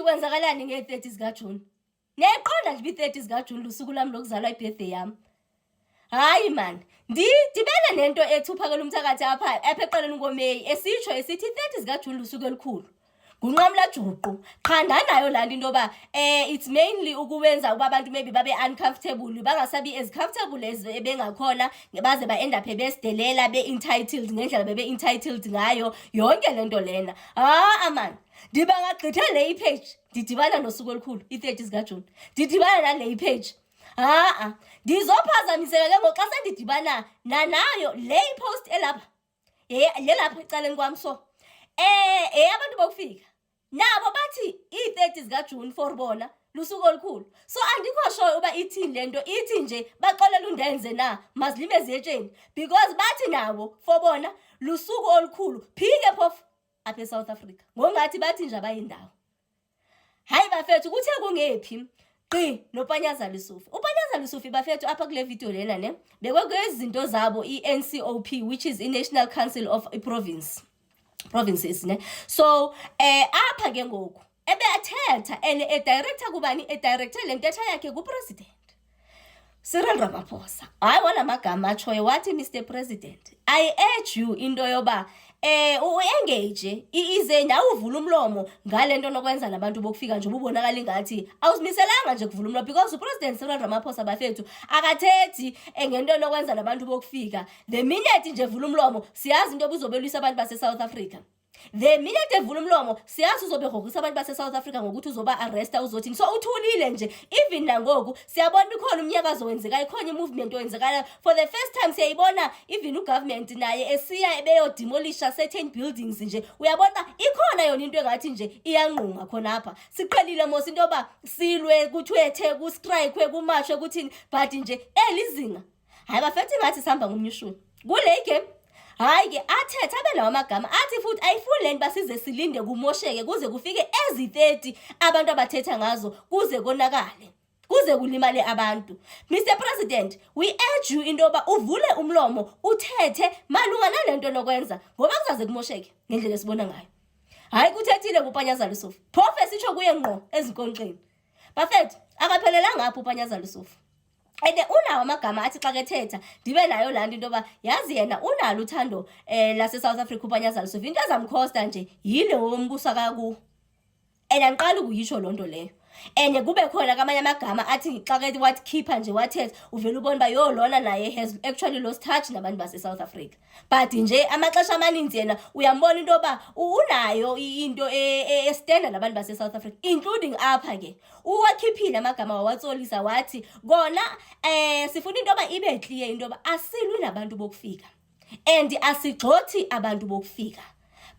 kwenzakalani nge-30 zikaJune? Neqonda nje i-30 zikaJune lusuku lami lokuzalwa ibirthday yami. Hayi man, ndidibene nento ethuphakela umthakathi apha eqeleni koMeyi esitsho esithi 30 zikaJune lusuku elikhulu. Kunqamla juqu. Qanda nayo laa nto into yoba it's mainly ukuwenza ukuba abantu maybe babe uncomfortable, bangasabi as comfortable as bengakhona, baze ba-endaphe besidelela be-entitled ngendlela bebe-entitled ngayo yonke le nto lena. Man, ndibangagqitha le ipage ndidibana nosuku olukhulu i-30 zikaJune, ndidibana nale ipage. Ndizophazamiseka ke ngoxa sendidibana nanayo le ipost elapha lelapha ecaleni kwam so abantu bokufika nabo bathi i-30 zikaJune for bona lusuku olukhulu. So andikho sure uba ithini le nto, ithi nje baxolela undenze na mazilime eziyetsheni because bathi nabo for bona lusuku olukhulu phike phofu apha eSouth Africa ngongathi bathi nje abayindawo. Hayi bafethu, kuthe kungephi qi noPanyaza Lesufi. uPanyaza Lesufi bafethu apha kule video lena ne bekwezinto zabo i-NCOP, which is i-National Council of Provinces ne. So apha ke ngoku ebethetha director kubani, director le ntetha yakhe kupresident Cyril Ramaphosa. Hayi wona amagama atshoyo wathi, Mr President, I urge you into yoba u-engage ize nawe uvula umlomo ngale nto nokwenza nabantu bokufika nje ubonakala ingathi awuzimiselanga nje kuvula umlomo, because uPresident Cyril Ramaphosa bafethu akathethi ngento nokwenza nabantu bokufika. The minute nje vula umlomo siyazi into obuzobelwisa abantu base South Africa. The minute evula umlomo siyazi uzobegrogisa abantu base South Africa ngokuthi uzoba arresta uzothini. So uthulile nje, even nangoku siyabona ikhona umnyakazo wenzeka, ikhona movement wenzekala for the first time. Siyayibona even ugovernment naye esiya beyodemolisha certain buildings nje, uyabona ikhona yona into engathi nje iyanqunga khona apha. Siqhelile mos into yoba silwe kuthwethe kustrike kumashwe kuthini, but nje elizinga hayi bafethu ngathi sihamba ngomnyushuni kule game. Hayi ke athetha abe lawo amagama athi futhi ayifuleni basize silinde kumosheke kuze kufike ezi-30 abantu abathetha ngazo kuze konakale kuze kulimale abantu. Mr President, we urge you into yoba uvule umlomo uthethe malunga nalento nokwenza ngoba kuzaze kumosheke ngendlela esibona ngayo. Hayi kuthethile kuPanyaza Lesufi, phofu esitsho kuye ngqo ezinkonxeni. Bafethu akaphelelanga apho uPanyaza Lesufi. Unawo amagama athi xa kethetha ndibe nayo laa nto into yoba yazi yena unalo uthando lase South Africa uPanyaza Lesufi. Into ezamkhosta nje yile wombuso akakuwo, andiqala ukuyitsho loo nto leyo. Kube khona kamanye amagama athi xa kethi wathi khipha nje wathetha uvele ubona uba yo lona naye has actually lost touch nabantu base South Africa. But nje amaxesha amaninzi yena uyambona into yoba unayo into estenda nabantu base South Africa, including apha ke uwakhiphile amagama wawatsolisa wathi kona sifuna into yoba ibe clear into yoba asilwi nabantu bokufika and asigxothi abantu bokufika.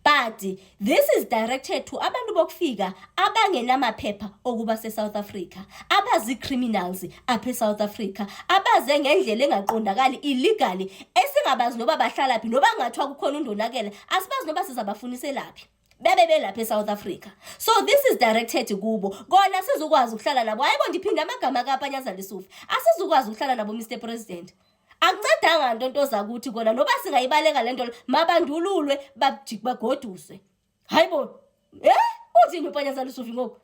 But this is directed to abantu bokufika abangenamaphepha okuba se-South Africa, abazi-criminals apha eSouth Africa, abaze ngendlela engaqondakali illegally, esingabazi noba bahlala phi noba ngathiwa kukhona undonakele asibazi noba sizabafuniselaphi bebe belapha eSouth Africa. So this is directed kubo. Kona sizokwazi ukuhlala nabo. Hayibo ndiphinda amagama kaPanyaza Lesufi. Asizokwazi ukuhlala nabo Mr President. Akuncedanga nto zakuthi kona noba singayibaleka le nto mabandululwe bagoduswe. Hayibo uthini uPanyaza Lesufi ngoku?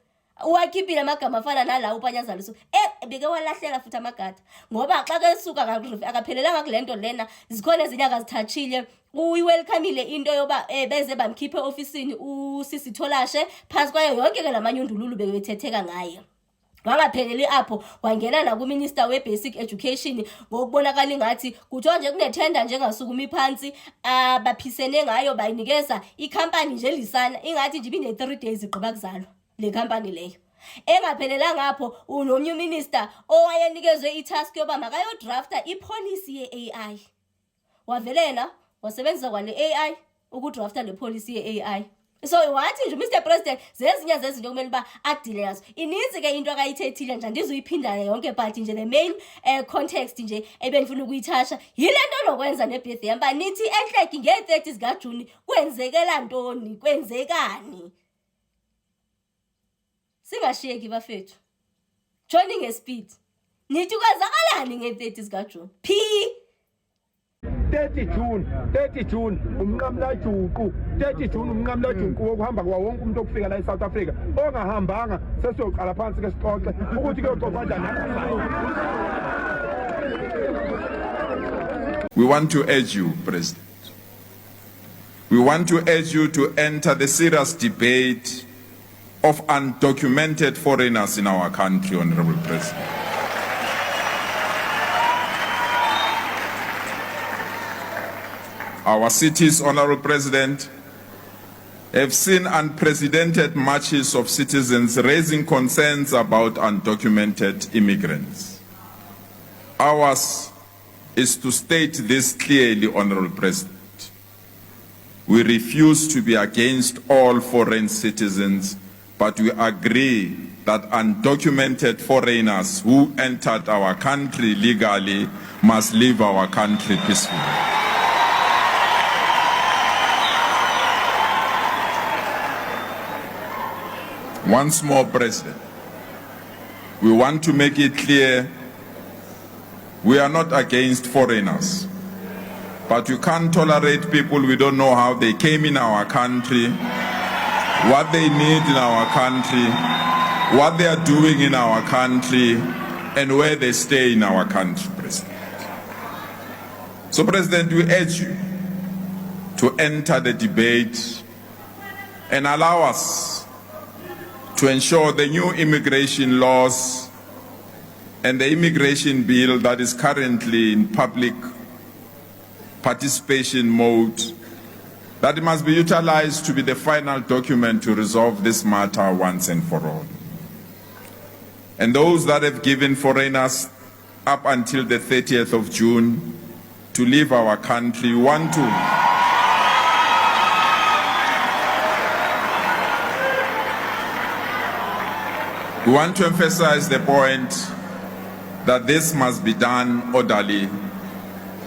Uwakhiphile amagama afana nala uPanyaza Lesufi. Beke walahlela futhi amagada ngoba xa ke suka akaphelelanga kule nto lena, zikhona ezinye akazithatshile. Uyiwelcomile into yoba beze bamkhiphe ofisini uSisi Tholashe phansi kwayo yonke ke lamanyundululu bebethetheka ngaye. Wangapheleli apho wangena na kuMinister we-Basic Education ngokubonakala ingathi kuthiwa nje kunethenda njengasukumi phansi baphisene ngayo bayinikeza ikhampani nje lisana ingathi nje ibine 3 days igqiba kuzalwa le khampani leyo. Engaphelelanga apho unomnye uminister owayenikezwe itask yoba makayodrafta ipolicy ye-AI. Wavelena wasebenzisa kwale AI ukudrafta le policy ye-AI. So wathi nje Mr President zezinye zezinto kumele ba adile yazo. Ininzi ke into akayithethile nje andizuyiphinda yonke, but nje the main context nje ebengifuna ukuyithasha yile nto lokwenza nebirthday yamba nithi ehleki nge-30 zikaJune kwenzekela ntoni, kwenzekani? Singashiyeki bafethu, joining a speed nithi kwenzakalani nge-30 zikaJune phi 30 June umnqamla juqu 30 June umnqamla juqu wokuhamba kwa wonke umuntu okufika la eSouth Africa ongahambanga sesiyoqala phansi ke sixoxe ukuthi kuyoxoxa kanjani. We want to urge you, President. We want to urge you to enter the serious debate of undocumented foreigners in our country, Honorable President. Our cities, Honorable President, have seen unprecedented marches of citizens raising concerns about undocumented immigrants. Ours is to state this clearly, Honorable President. We refuse to be against all foreign citizens, but we agree that undocumented foreigners who entered our country legally must leave our country peacefully. Once more, President, we want to make it clear we are not against foreigners, but we can't tolerate people we don't know how they came in our country, what they need in our country, what they are doing in our country, and where they stay in our country, President. So, President, we urge you to enter the debate and allow us to ensure the new immigration laws and the immigration bill that is currently in public participation mode, that it must be utilized to be the final document to resolve this matter once and for all. And those that have given foreigners up until the 30th of June to leave our country want to we want to emphasize the point that this must be done orderly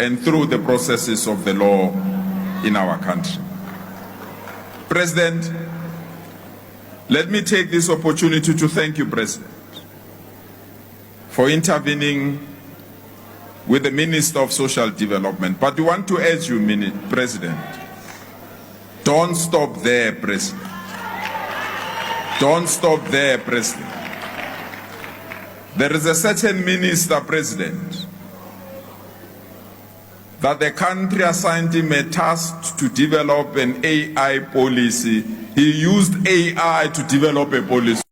and through the processes of the law in our country. President, let me take this opportunity to thank you, President, for intervening with the Minister of Social Development. But we want to urge you, President, don't stop there, President. Don't stop there, President. There is a certain minister, President, that the country assigned him a task to develop an AI policy. He used AI to develop a policy.